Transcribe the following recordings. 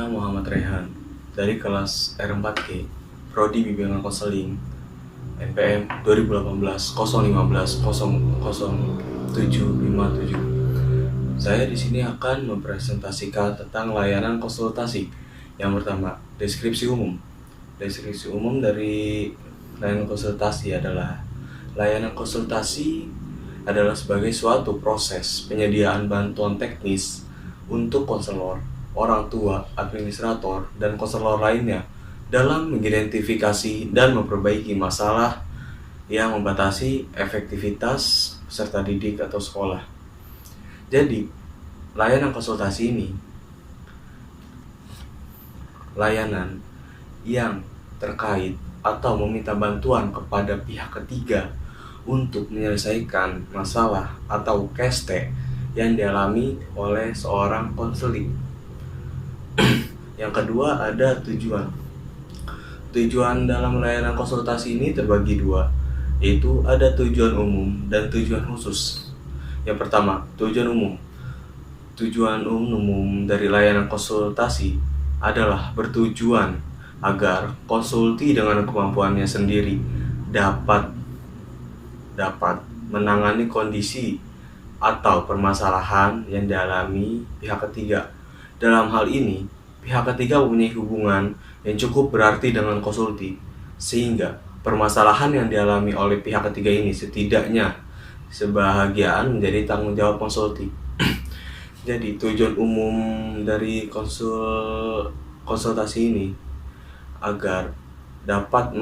Saya Muhammad Rehan dari kelas R4G, Prodi Bimbingan Konseling, NPM 2018 015 00757. Saya di sini akan mempresentasikan tentang layanan konsultasi. Yang pertama, deskripsi umum. Deskripsi umum dari layanan konsultasi adalah layanan konsultasi adalah sebagai suatu proses penyediaan bantuan teknis untuk konselor, orang tua, administrator, dan konselor lainnya dalam mengidentifikasi dan memperbaiki masalah yang membatasi efektivitas peserta didik atau sekolah. Jadi, layanan konsultasi ini layanan yang terkait atau meminta bantuan kepada pihak ketiga untuk menyelesaikan masalah atau KST yang dialami oleh seorang konseling. Yang kedua, ada tujuan. Tujuan dalam layanan konsultasi ini terbagi dua, yaitu ada tujuan umum dan tujuan khusus. Yang pertama, tujuan umum. Tujuan umum dari layanan konsultasi adalah bertujuan agar konsulti dengan kemampuannya sendiri dapat menangani kondisi atau permasalahan yang dialami pihak ketiga. Dalam hal ini, pihak ketiga mempunyai hubungan yang cukup berarti dengan konsulti, sehingga permasalahan yang dialami oleh pihak ketiga ini setidaknya sebahagian menjadi tanggung jawab konsulti. Jadi, tujuan umum dari konsultasi ini agar dapat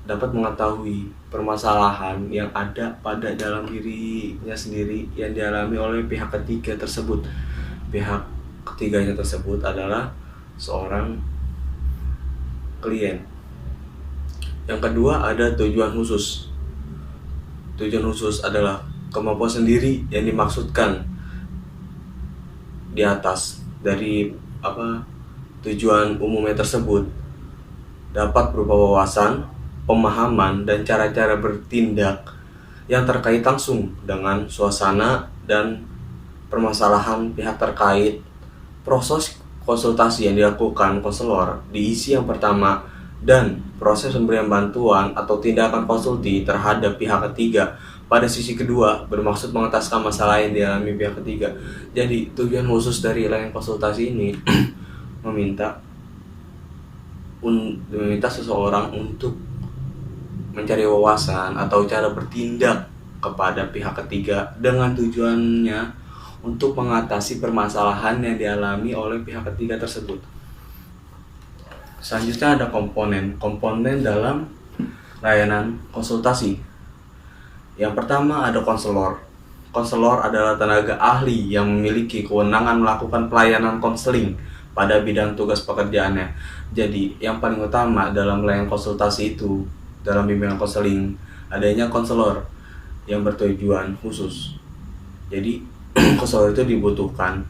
mengetahui permasalahan yang ada pada dalam dirinya sendiri yang dialami oleh pihak ketiga tersebut. Pihak ketiganya tersebut adalah seorang klien. Yang kedua, ada tujuan khusus. Tujuan khusus adalah kemampuan sendiri yang dimaksudkan di atas dari tujuan umumnya tersebut dapat berupa wawasan, pemahaman, dan cara-cara bertindak yang terkait langsung dengan suasana dan permasalahan pihak terkait. Proses konsultasi yang dilakukan konselor diisi yang pertama, dan proses pemberian bantuan atau tindakan konsulti terhadap pihak ketiga pada sisi kedua bermaksud mengentaskan masalah yang dialami pihak ketiga. Jadi, tujuan khusus dari layanan konsultasi ini meminta seseorang untuk mencari wawasan atau cara bertindak kepada pihak ketiga dengan tujuannya untuk mengatasi permasalahan yang dialami oleh pihak ketiga tersebut. Selanjutnya ada komponen dalam layanan konsultasi. Yang pertama, ada konselor. Konselor adalah tenaga ahli yang memiliki kewenangan melakukan pelayanan konseling pada bidang tugas pekerjaannya. Jadi, yang paling utama dalam layanan konsultasi itu, dalam bimbingan konseling, adanya konselor yang bertujuan khusus. Jadi, konselor itu dibutuhkan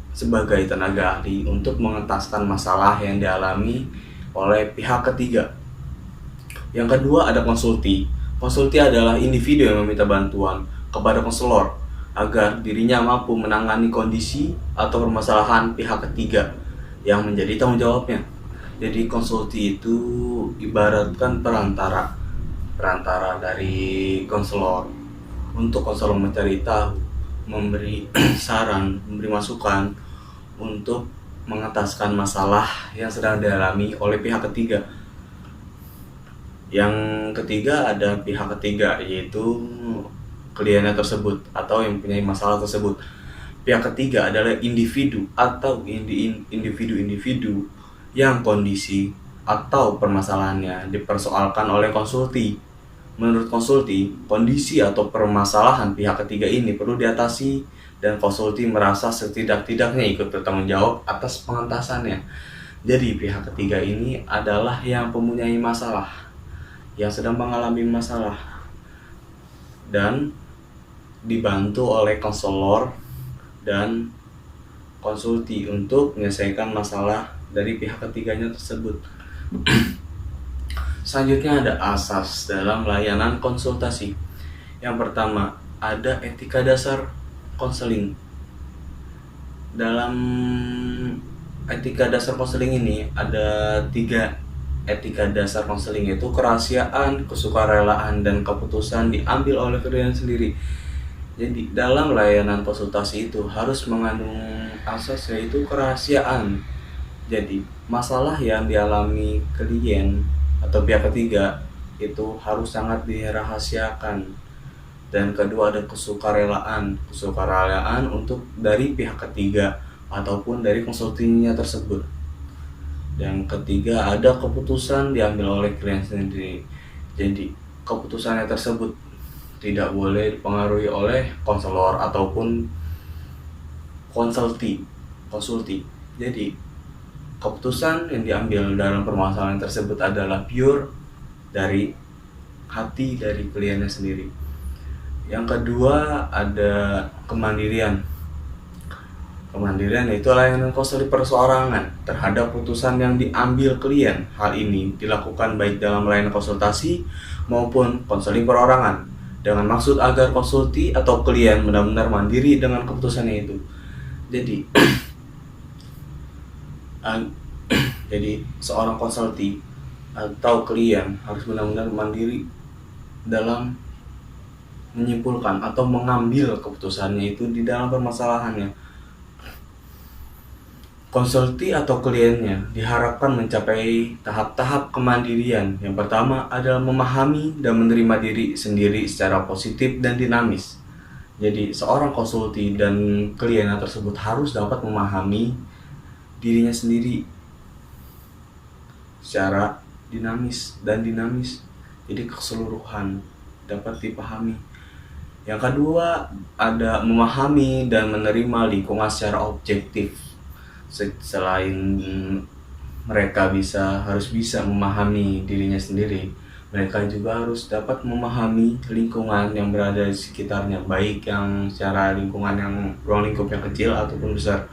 sebagai tenaga ahli untuk mengentaskan masalah yang dialami oleh pihak ketiga. Yang kedua, ada konsulti. Konsulti adalah individu yang meminta bantuan kepada konselor agar dirinya mampu menangani kondisi atau permasalahan pihak ketiga yang menjadi tanggung jawabnya. Jadi, konsulti itu ibaratkan perantara dari konselor untuk konselor mencari tahu, memberi saran, memberi masukan untuk mengentaskan masalah yang sedang dialami oleh pihak ketiga. Yang ketiga, ada pihak ketiga, yaitu kliennya tersebut atau yang mempunyai masalah tersebut. Pihak ketiga adalah individu atau individu yang kondisi atau permasalahannya dipersoalkan oleh konsulti. Menurut konsulti, kondisi atau permasalahan pihak ketiga ini perlu diatasi dan konsulti merasa setidak-tidaknya ikut bertanggung jawab atas pengentasannya. Jadi, pihak ketiga ini adalah yang mempunyai masalah, yang sedang mengalami masalah, dan dibantu oleh konselor dan konsulti untuk menyelesaikan masalah dari pihak ketiganya tersebut. Selanjutnya ada asas dalam layanan konsultasi. Yang pertama, ada etika dasar konseling. Dalam etika dasar konseling ini ada 3 etika dasar konseling, yaitu kerahasiaan, kesukarelaan, dan keputusan diambil oleh klien sendiri. Jadi dalam layanan konsultasi itu harus mengandung asas yaitu kerahasiaan. Jadi masalah yang dialami klien atau pihak ketiga itu harus sangat dirahasiakan. Dan kedua ada kesukarelaan untuk dari pihak ketiga ataupun dari konsultannya tersebut. Yang ketiga ada keputusan diambil oleh klien sendiri. Jadi keputusannya tersebut tidak boleh dipengaruhi oleh konselor ataupun konsulti. Jadi keputusan yang diambil dalam permasalahan tersebut adalah pure dari hati dari kliennya sendiri. Yang kedua ada kemandirian. Kemandirian yaitu layanan konseling perseorangan terhadap putusan yang diambil klien. Hal ini dilakukan baik dalam layanan konsultasi maupun konseling perorangan dengan maksud agar konsulti atau klien benar-benar mandiri dengan keputusannya itu. Jadi jadi seorang konsulti atau klien harus benar-benar mandiri dalam menyimpulkan atau mengambil keputusannya itu di dalam permasalahannya. Konsulti atau kliennya diharapkan mencapai tahap-tahap kemandirian. Yang pertama adalah memahami dan menerima diri sendiri secara positif dan dinamis. Jadi seorang konsulti dan kliennya tersebut harus dapat memahami dirinya sendiri secara dinamis. Jadi keseluruhan dapat dipahami. Yang kedua ada memahami dan menerima lingkungan secara objektif. Selain mereka harus bisa memahami dirinya sendiri, mereka juga harus dapat memahami lingkungan yang berada di sekitarnya, baik yang secara lingkungan yang ruang lingkup yang kecil ataupun besar.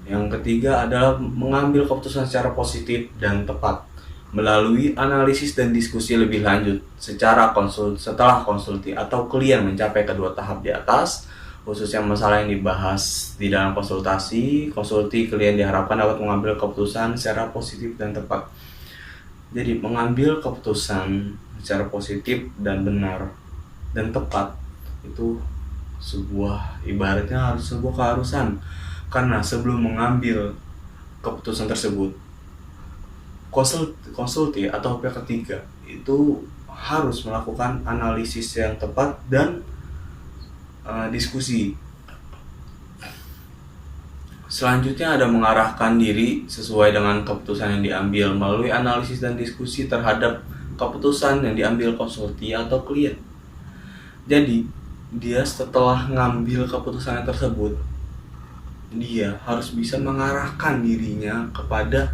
Yang ketiga adalah mengambil keputusan secara positif dan tepat melalui analisis dan diskusi lebih lanjut setelah konsulti atau klien mencapai kedua tahap di atas, khususnya masalah yang dibahas di dalam konsultasi. Konsulti klien diharapkan dapat mengambil keputusan secara positif dan tepat. Jadi mengambil keputusan secara positif dan benar dan tepat itu ibaratnya harus sebuah keharusan, karena sebelum mengambil keputusan tersebut konsulti atau pihak ketiga itu harus melakukan analisis yang tepat dan diskusi. Selanjutnya ada mengarahkan diri sesuai dengan keputusan yang diambil melalui analisis dan diskusi terhadap keputusan yang diambil konsulti atau klien. Jadi dia setelah ngambil keputusan tersebut, dia harus bisa mengarahkan dirinya kepada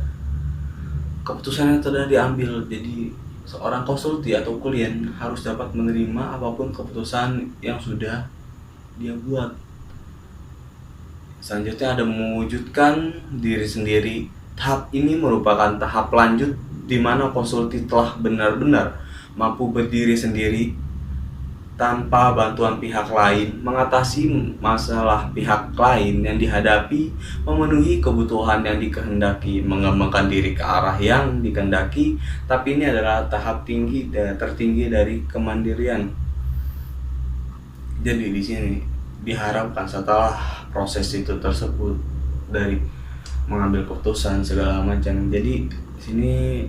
keputusan yang telah diambil. Jadi seorang konsulti atau klien harus dapat menerima apapun keputusan yang sudah dia buat. Selanjutnya ada mewujudkan diri sendiri. Tahap ini merupakan tahap lanjut di mana konsulti telah benar-benar mampu berdiri sendiri tanpa bantuan pihak lain, mengatasi masalah pihak lain yang dihadapi, memenuhi kebutuhan yang dikehendaki, mengembangkan diri ke arah yang dikehendaki. Tapi ini adalah tahap tertinggi dari kemandirian. Jadi di sini diharapkan setelah proses itu tersebut dari mengambil keputusan segala macam, jadi di sini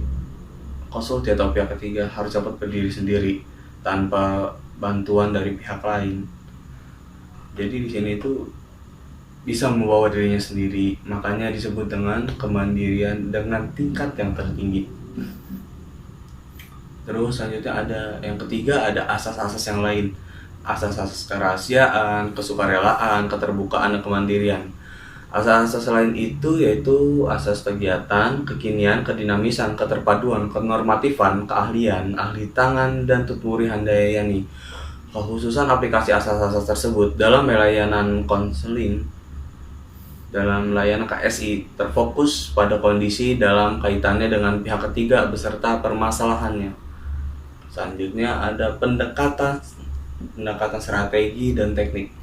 konsulti atau pihak ketiga harus dapat berdiri sendiri tanpa bantuan dari pihak lain. Jadi di sini itu bisa membawa dirinya sendiri, makanya disebut dengan kemandirian dengan tingkat yang tertinggi. Terus selanjutnya ada yang ketiga, ada asas-asas yang lain. Asas-asas kerahasiaan, kesukarelaan, keterbukaan, dan kemandirian. Asas-asas lain itu yaitu asas kegiatan, kekinian, kedinamisan, keterpaduan, kenormatifan, keahlian, ahli tangan, dan tuturi handayani. Kekhususan aplikasi asas-asas tersebut dalam layanan konseling, dalam layanan KSI, terfokus pada kondisi dalam kaitannya dengan pihak ketiga beserta permasalahannya. Selanjutnya ada pendekatan strategi dan teknik.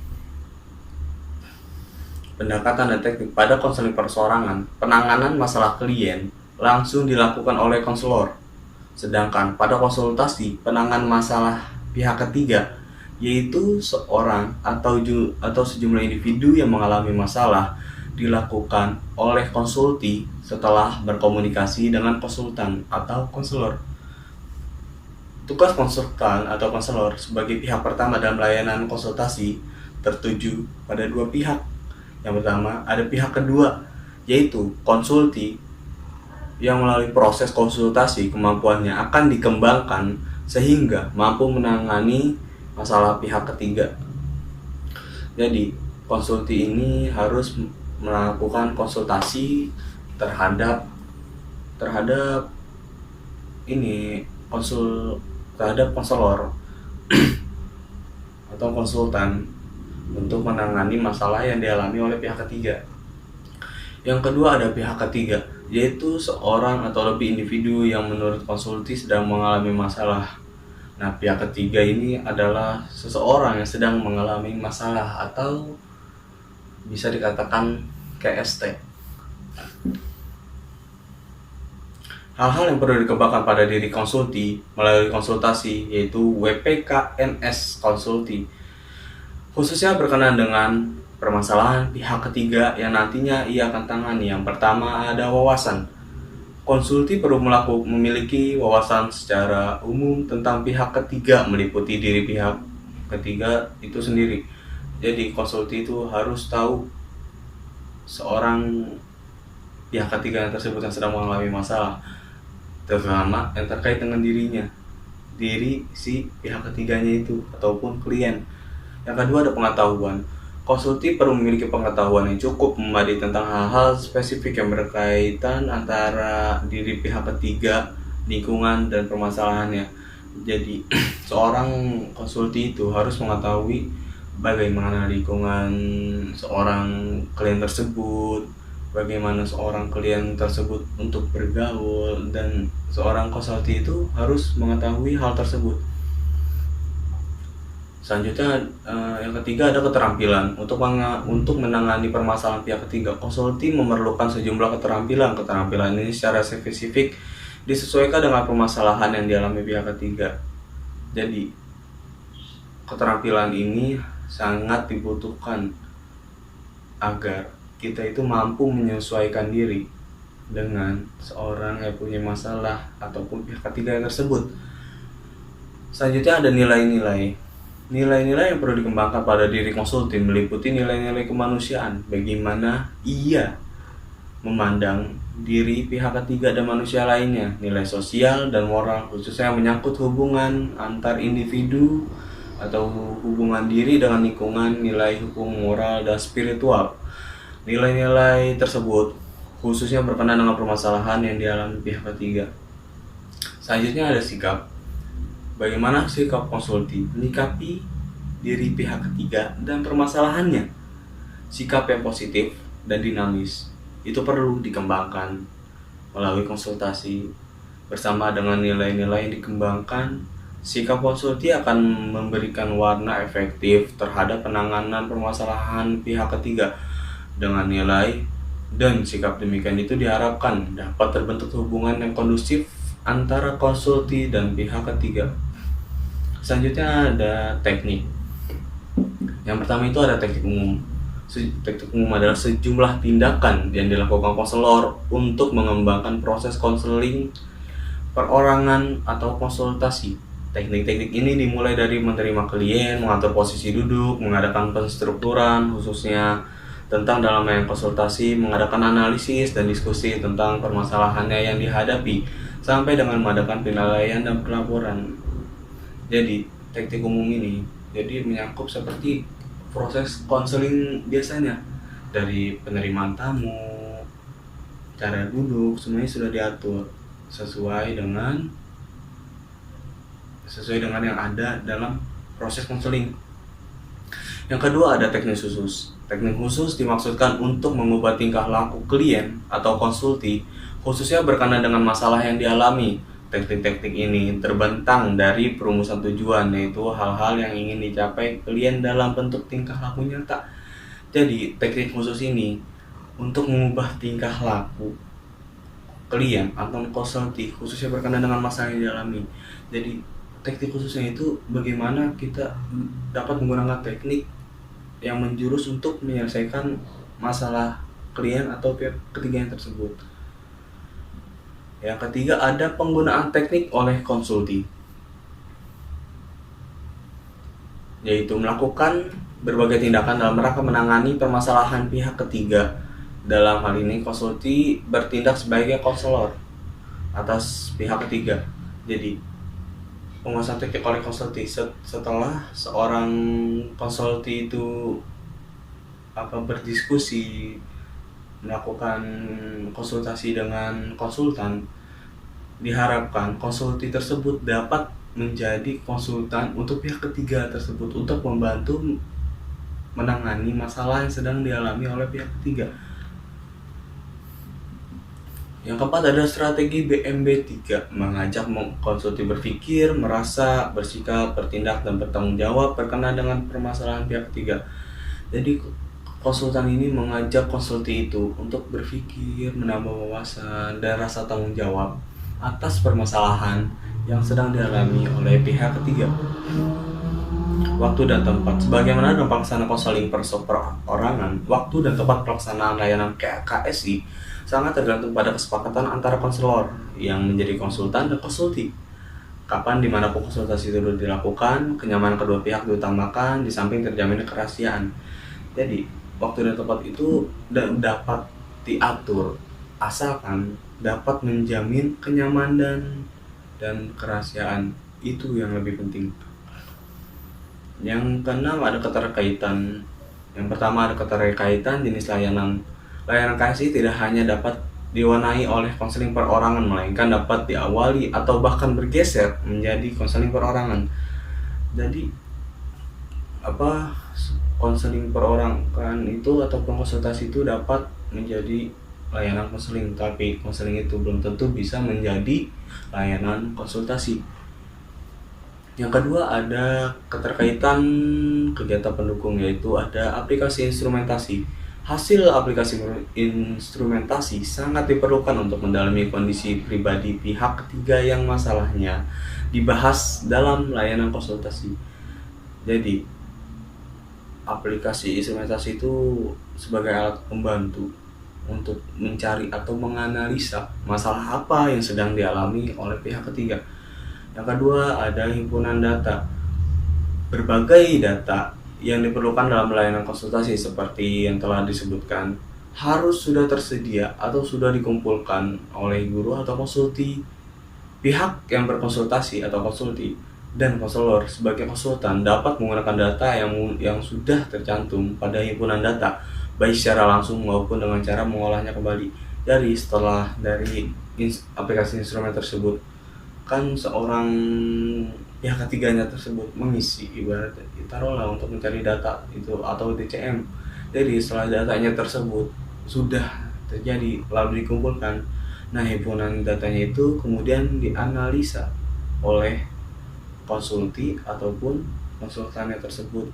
Pendekatan dan teknik pada konseling perseorangan, penanganan masalah klien langsung dilakukan oleh konselor. Sedangkan pada konsultasi, penanganan masalah pihak ketiga, yaitu seorang atau sejumlah individu yang mengalami masalah, dilakukan oleh konsulti setelah berkomunikasi dengan konsultan atau konselor. Tugas konsultan atau konselor sebagai pihak pertama dalam layanan konsultasi tertuju pada dua pihak. Yang pertama, ada pihak kedua, yaitu konsulti, yang melalui proses konsultasi kemampuannya akan dikembangkan sehingga mampu menangani masalah pihak ketiga. Jadi, konsulti ini harus melakukan konsultasi terhadap konselor atau konsultan untuk menangani masalah yang dialami oleh pihak ketiga. Yang kedua, ada pihak ketiga, yaitu seorang atau lebih individu yang menurut konsulti sedang mengalami masalah. Nah, pihak ketiga ini adalah seseorang yang sedang mengalami masalah atau bisa dikatakan KST. Hal-hal yang perlu dikembangkan pada diri konsulti melalui konsultasi yaitu WPKNS konsulti, khususnya berkenaan dengan permasalahan pihak ketiga yang nantinya ia akan tangani. Yang pertama, ada wawasan. Konsulti perlu memiliki wawasan secara umum tentang pihak ketiga, meliputi diri pihak ketiga itu sendiri. Jadi konsulti itu harus tahu seorang pihak ketiga yang tersebut yang sedang mengalami masalah, terutama yang terkait dengan diri si pihak ketiganya itu ataupun klien. Yang kedua, ada pengetahuan. Konsulti perlu memiliki pengetahuan yang cukup memadai tentang hal-hal spesifik yang berkaitan antara diri pihak ketiga, lingkungan, dan permasalahannya. Jadi, seorang konsulti itu harus mengetahui bagaimana lingkungan seorang klien tersebut, bagaimana seorang klien tersebut untuk bergaul, dan seorang konsulti itu harus mengetahui hal tersebut. Selanjutnya, yang ketiga, ada keterampilan. Untuk menangani permasalahan pihak ketiga, konsulti memerlukan sejumlah keterampilan. Keterampilan ini secara spesifik disesuaikan dengan permasalahan yang dialami pihak ketiga. Jadi, keterampilan ini sangat dibutuhkan agar kita itu mampu menyesuaikan diri dengan seorang yang punya masalah ataupun pihak ketiga tersebut. Selanjutnya, ada nilai-nilai. Nilai-nilai yang perlu dikembangkan pada diri konsulti meliputi nilai-nilai kemanusiaan, bagaimana ia memandang diri pihak ketiga dan manusia lainnya, nilai sosial dan moral, khususnya yang menyangkut hubungan antar individu atau hubungan diri dengan lingkungan, nilai hukum, moral, dan spiritual. Nilai-nilai tersebut khususnya berkenaan dengan permasalahan yang dialami pihak ketiga. Selanjutnya, ada sikap. Bagaimana sikap konsulti menyikapi diri pihak ketiga dan permasalahannya. Sikap yang positif dan dinamis itu perlu dikembangkan melalui konsultasi. Bersama dengan nilai-nilai yang dikembangkan, sikap konsulti akan memberikan warna efektif terhadap penanganan permasalahan pihak ketiga. Dengan nilai dan sikap demikian itu diharapkan dapat terbentuk hubungan yang kondusif antara konsulti dan pihak ketiga. Selanjutnya, ada teknik. Yang pertama itu ada teknik umum. Teknik umum adalah sejumlah tindakan yang dilakukan konselor untuk mengembangkan proses konseling perorangan atau konsultasi. Teknik-teknik ini dimulai dari menerima klien, mengatur posisi duduk, mengadakan penstrukturan khususnya tentang dalam layanan konsultasi, mengadakan analisis dan diskusi tentang permasalahannya yang dihadapi, sampai dengan mengadakan penilaian dan pelaporan. Jadi, teknik umum ini menyangkup seperti proses konseling biasanya, dari penerimaan tamu, cara duduk, semuanya sudah diatur sesuai dengan yang ada dalam proses konseling. Yang kedua, ada teknik khusus. Teknik khusus dimaksudkan untuk mengubah tingkah laku klien atau konsulti, khususnya berkenaan dengan masalah yang dialami. Teknik-teknik ini terbentang dari perumusan tujuan, yaitu hal-hal yang ingin dicapai klien dalam bentuk tingkah laku nyata. Jadi teknik khusus ini untuk mengubah tingkah laku klien atau konsultan khususnya berkenaan dengan masalah yang dialami. Jadi teknik khususnya itu bagaimana kita dapat menggunakan teknik yang menjurus untuk menyelesaikan masalah klien atau pihak ketiga yang tersebut. Yang ketiga ada penggunaan teknik oleh konsultan, yaitu melakukan berbagai tindakan dalam rangka menangani permasalahan pihak ketiga. Dalam hal ini konsultan bertindak sebagai konselor atas pihak ketiga. Jadi penguasaan teknik oleh konsultan setelah seorang konsultan itu berdiskusi, melakukan konsultasi dengan konsultan, diharapkan konsultan tersebut dapat menjadi konsultan untuk pihak ketiga tersebut untuk membantu menangani masalah yang sedang dialami oleh pihak ketiga. Yang keempat ada strategi BMB3, mengajak konsultan berpikir, merasa, bersikap, bertindak, dan bertanggung jawab berkenaan dengan permasalahan pihak ketiga. Jadi konsultan ini mengajak konsultan itu untuk berpikir, menambah wawasan, dan rasa tanggung jawab atas permasalahan yang sedang dialami oleh pihak ketiga. Waktu dan tempat. Sebagaimana dalam pelaksanaan konseling perorangan, waktu dan tempat pelaksanaan layanan KSI sangat tergantung pada kesepakatan antara konselor yang menjadi konsultan dan konsultan. Kapan dimanapun konsultasi itu dilakukan, kenyamanan kedua pihak diutamakan di samping terjaminnya kerahasiaan. Jadi waktu dan tempat itu dapat diatur asalkan dapat menjamin kenyamanan dan kerahasiaan. Itu yang lebih penting. Yang keenam ada keterkaitan. Yang pertama ada keterkaitan jenis layanan. Layanan KSI tidak hanya dapat diwarnai oleh konseling perorangan, melainkan dapat diawali atau bahkan bergeser menjadi konseling perorangan. Jadi konseling perorangan itu atau konsultasi itu dapat menjadi layanan konseling, tapi konseling itu belum tentu bisa menjadi layanan konsultasi. Yang kedua ada keterkaitan kegiatan pendukung, yaitu ada aplikasi instrumentasi. Hasil aplikasi instrumentasi sangat diperlukan untuk mendalami kondisi pribadi pihak ketiga yang masalahnya dibahas dalam layanan konsultasi. Jadi aplikasi instrumentasi itu sebagai alat pembantu untuk mencari atau menganalisa masalah apa yang sedang dialami oleh pihak ketiga. Yang kedua ada himpunan data. Berbagai data yang diperlukan dalam layanan konsultasi seperti yang telah disebutkan harus sudah tersedia atau sudah dikumpulkan oleh guru atau konsultan. Pihak yang berkonsultasi atau konsultan dan konselor sebagai konsultan dapat menggunakan data yang sudah tercantum pada himpunan data, baik secara langsung maupun dengan cara mengolahnya kembali dari aplikasi instrumen tersebut. Kan seorang pihak ketiganya tersebut mengisi, ibaratnya taruhlah untuk mencari data itu atau DCM. Jadi setelah datanya tersebut sudah terjadi lalu dikumpulkan, nah himpunan datanya itu kemudian dianalisa oleh konsultan ataupun konsultannya tersebut.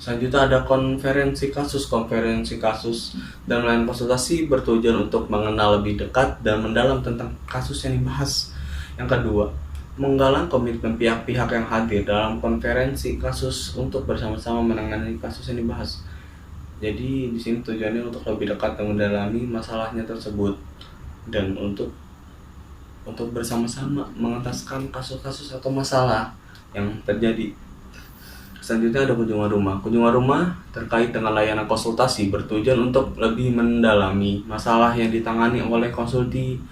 Selanjutnya ada konferensi kasus. Konferensi kasus dan layanan konsultasi bertujuan untuk mengenal lebih dekat dan mendalam tentang kasus yang dibahas. Yang kedua, menggalang komitmen pihak-pihak yang hadir dalam konferensi kasus untuk bersama-sama menangani kasus yang dibahas. Jadi di sini tujuannya untuk lebih dekat dan mendalami masalahnya tersebut dan untuk bersama-sama mengentaskan kasus-kasus atau masalah yang terjadi. Selanjutnya ada kunjungan rumah. Kunjungan rumah terkait dengan layanan konsultasi bertujuan untuk lebih mendalami masalah yang ditangani oleh konsultan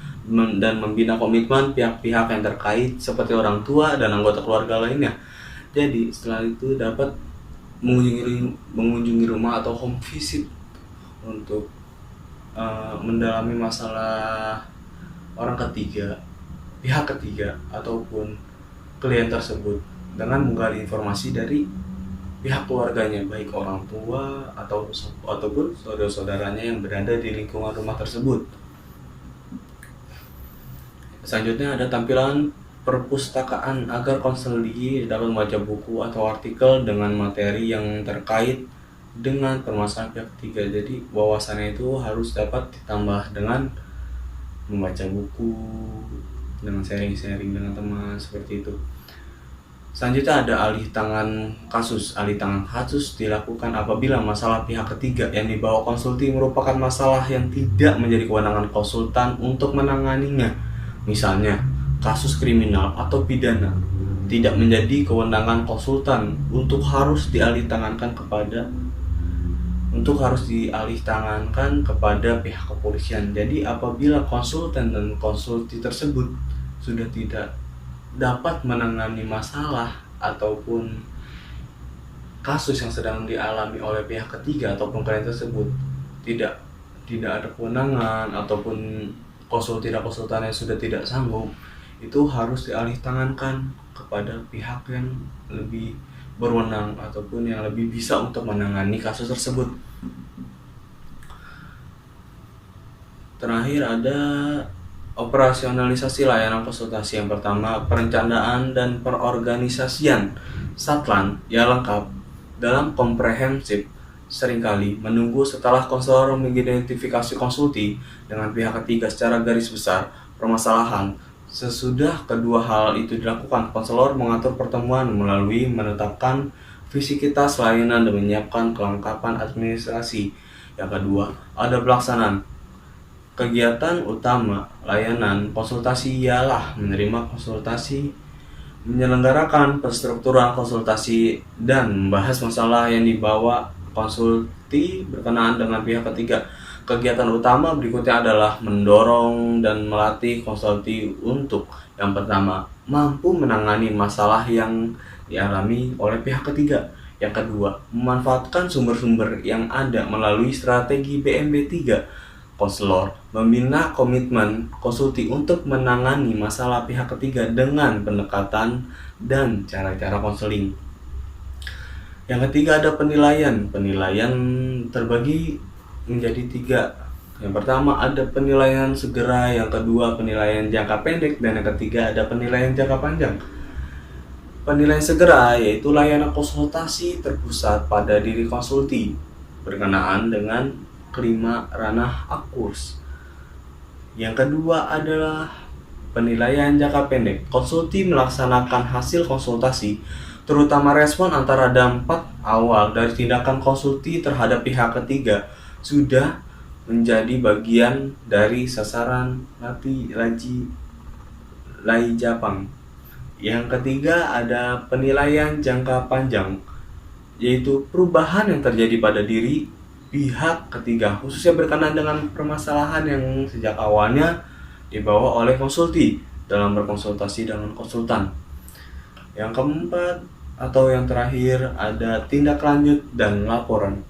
dan membina komitmen pihak-pihak yang terkait seperti orang tua dan anggota keluarga lainnya. Jadi setelah itu dapat mengunjungi rumah atau home visit untuk mendalami masalah orang ketiga, pihak ketiga ataupun klien tersebut dengan menggali informasi dari pihak keluarganya, baik orang tua ataupun saudara-saudaranya yang berada di lingkungan rumah tersebut. Selanjutnya ada tampilan perpustakaan agar konselor dapat membaca buku atau artikel dengan materi yang terkait dengan permasalahan pihak ketiga. Jadi wawasannya itu harus dapat ditambah dengan membaca buku, dengan sharing-sharing dengan teman, seperti itu. Selanjutnya ada alih tangan kasus. Alih tangan kasus dilakukan apabila masalah pihak ketiga yang dibawa konsulti merupakan masalah yang tidak menjadi kewenangan konsultan untuk menanganinya. Misalnya, kasus kriminal atau pidana tidak menjadi kewenangan konsultan untuk harus dialih tangankan kepada pihak kepolisian. Jadi apabila konsultan dan konsulti tersebut sudah tidak dapat menangani masalah ataupun kasus yang sedang dialami oleh pihak ketiga ataupun klien tersebut, tidak ada kewenangan ataupun konsultan yang sudah tidak sanggup, itu harus dialih tangankan kepada pihak yang lebih berwenang ataupun yang lebih bisa untuk menangani kasus tersebut. Terakhir ada operasionalisasi layanan konsultasi. Yang pertama, perencanaan dan perorganisasian Satlan yang lengkap dalam komprehensif seringkali menunggu setelah konselor mengidentifikasi konsulti dengan pihak ketiga secara garis besar permasalahan. Sesudah kedua hal itu dilakukan, konselor mengatur pertemuan melalui menetapkan visibilitas layanan dan menyiapkan kelengkapan administrasi. Yang kedua, ada pelaksanaan. Kegiatan utama layanan konsultasi ialah menerima konsultasi, menyelenggarakan perstrukturan konsultasi, dan membahas masalah yang dibawa konsulti berkenaan dengan pihak ketiga. Kegiatan utama berikutnya adalah mendorong dan melatih konsulti untuk yang pertama, mampu menangani masalah yang dialami oleh pihak ketiga. Yang kedua, memanfaatkan sumber-sumber yang ada melalui strategi BMB3. Konselor membina komitmen konsulti untuk menangani masalah pihak ketiga dengan pendekatan dan cara-cara konseling. Yang ketiga ada penilaian. Penilaian terbagi menjadi 3. Yang pertama ada penilaian segera, yang kedua penilaian jangka pendek, dan yang ketiga ada penilaian jangka panjang. Penilaian segera yaitu layanan konsultasi terpusat pada diri konsulti berkenaan dengan kelima ranah akurs. Yang kedua adalah penilaian jangka pendek. Konsulti melaksanakan hasil konsultasi, terutama respon antara dampak awal dari tindakan konsulti terhadap pihak ketiga sudah menjadi bagian dari sasaran Lai Japang. Yang ketiga ada penilaian jangka panjang, yaitu perubahan yang terjadi pada diri pihak ketiga, khususnya berkenaan dengan permasalahan yang sejak awalnya dibawa oleh konsulti dalam berkonsultasi dengan konsultan. Yang keempat atau yang terakhir ada tindak lanjut dan laporan.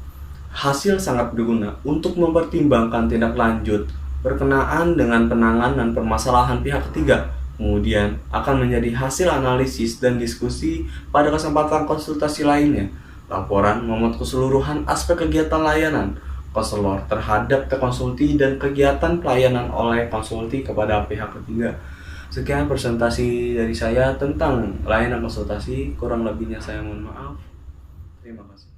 Hasil sangat berguna untuk mempertimbangkan tindak lanjut berkenaan dengan penanganan permasalahan pihak ketiga. Kemudian akan menjadi hasil analisis dan diskusi pada kesempatan konsultasi lainnya. Laporan memuat keseluruhan aspek kegiatan layanan konselor terhadap konsulti dan kegiatan pelayanan oleh konsulti kepada pihak ketiga. Sekian presentasi dari saya tentang layanan konsultasi. Kurang lebihnya saya mohon maaf. Terima kasih.